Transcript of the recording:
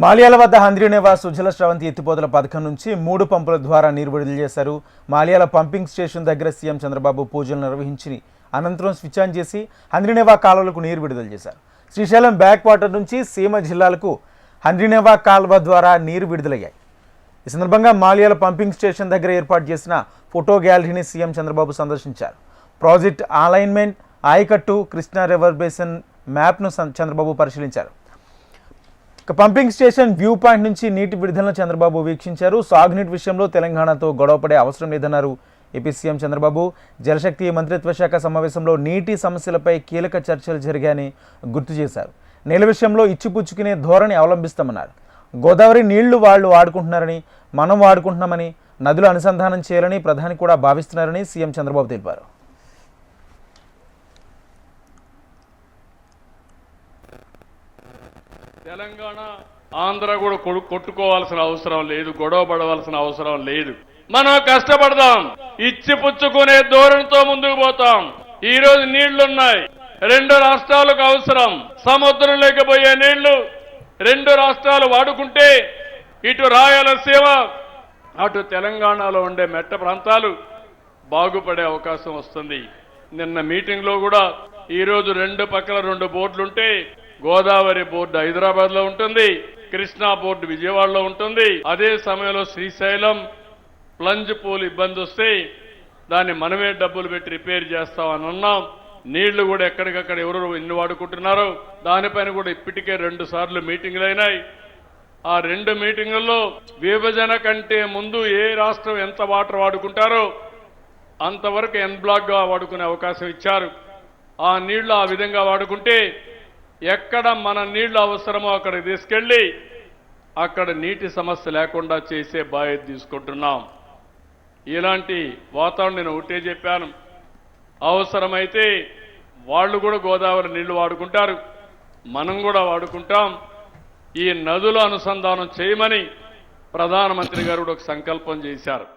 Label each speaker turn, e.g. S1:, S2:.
S1: మాల్యాల వద్ద హంద్రీనేవా సుజల స్రవంతి ఎత్తిపోతల పథకం నుంచి 3 పంపుల ద్వారా నీరు విడుదల చేశారు. మాల్యాల పంపింగ్ స్టేషన్ దగ్గర సీఎం చంద్రబాబు పూజలు నిర్వహించి అనంతరం స్విచ్ ఆన్ చేసి హంద్రీనేవా కాలువలకు నీరు విడుదల చేశారు. శ్రీశైలం బ్యాక్ వాటర్ నుంచి సీమ జిల్లాలకు హంద్రీనేవా కాలువ ద్వారా నీరు విడుదలయ్యాయి. ఈ సందర్భంగా మాల్యాల పంపింగ్ స్టేషన్ దగ్గర ఏర్పాటు చేసిన ఫోటో గ్యాలరీని సీఎం చంద్రబాబు సందర్శించారు. ప్రాజెక్ట్ అలైన్మెంట్, ఆయకట్టు, కృష్ణా రివర్ బేసిన్ మ్యాప్ను చంద్రబాబు పరిశీలించారు. పంపింగ్ స్టేషన్ వ్యూ పాయింట్ నుంచి నీటి విడుదలను చంద్రబాబు వీక్షించారు. సాగునీటి విషయంలో తెలంగాణతో గొడవపడే అవసరం లేదన్నారు ఏపీ సీఎం చంద్రబాబు. జలశక్తి మంత్రిత్వ శాఖ సమావేశంలో నీటి సమస్యలపై కీలక చర్చలు జరిగాయని గుర్తు చేశారు. నీళ్ళ విషయంలో ఇచ్చిపుచ్చుకునే ధోరణి అవలంబిస్తామన్నారు. గోదావరి నీళ్లు వాళ్ళు వాడుకుంటున్నారని, మనం వాడుకుంటున్నామని, నదులు అనుసంధానం చేయాలని ప్రధాని కూడా భావిస్తున్నారని సీఎం చంద్రబాబు తెలిపారు.
S2: తెలంగాణ ఆంధ్ర కూడా కొట్టుకోవాల్సిన అవసరం లేదు, గొడవ పడవలసిన అవసరం లేదు. మనం కష్టపడదాం, ఇచ్చి పుచ్చుకునే ధోరణితో ముందుకు పోతాం. ఈ రోజు నీళ్లున్నాయి, 2 రాష్ట్రాలకు అవసరం. సముద్రం లేకపోయే నీళ్లు 2 రాష్ట్రాలు వాడుకుంటే ఇటు రాయలసీమ అటు తెలంగాణలో ఉండే మెట్ట ప్రాంతాలు బాగుపడే అవకాశం వస్తుంది. నిన్న మీటింగ్ లో కూడా ఈరోజు 2 పక్కల 2 బోర్డులుంటే గోదావరి బోర్డు హైదరాబాద్ లో ఉంటుంది, కృష్ణా బోర్డు విజయవాడలో ఉంటుంది. అదే సమయంలో శ్రీశైలం ప్లంజ్ పూల్ ఇబ్బంది వస్తే దాన్ని మనమే డబ్బులు పెట్టి రిపేర్ చేస్తామని అన్నాం. నీళ్లు కూడా ఎక్కడికక్కడ ఎవరు ఎన్ని వాడుకుంటున్నారో దానిపైన కూడా ఇప్పటికే 2 సార్లు మీటింగులు అయినాయి. ఆ 2 మీటింగుల్లో విభజన కంటే ముందు ఏ రాష్ట్రం ఎంత వాటర్ వాడుకుంటారో అంతవరకు ఎన్ బ్లాక్ గా వాడుకునే అవకాశం ఇచ్చారు. ఆ నీళ్లు ఆ విధంగా వాడుకుంటే ఎక్కడ మన నీళ్లు అవసరమో అక్కడికి తీసుకెళ్లి అక్కడ నీటి సమస్య లేకుండా చేసే బాధ్యత తీసుకుంటున్నాం. ఇలాంటి వాతావరణం నేను ఒకటే చెప్పాను, అవసరమైతే వాళ్ళు కూడా గోదావరి నీళ్లు వాడుకుంటారు, మనం కూడా వాడుకుంటాం. ఈ నదుల అనుసంధానం చేయమని ప్రధానమంత్రి గారు ఒక సంకల్పం చేశారు.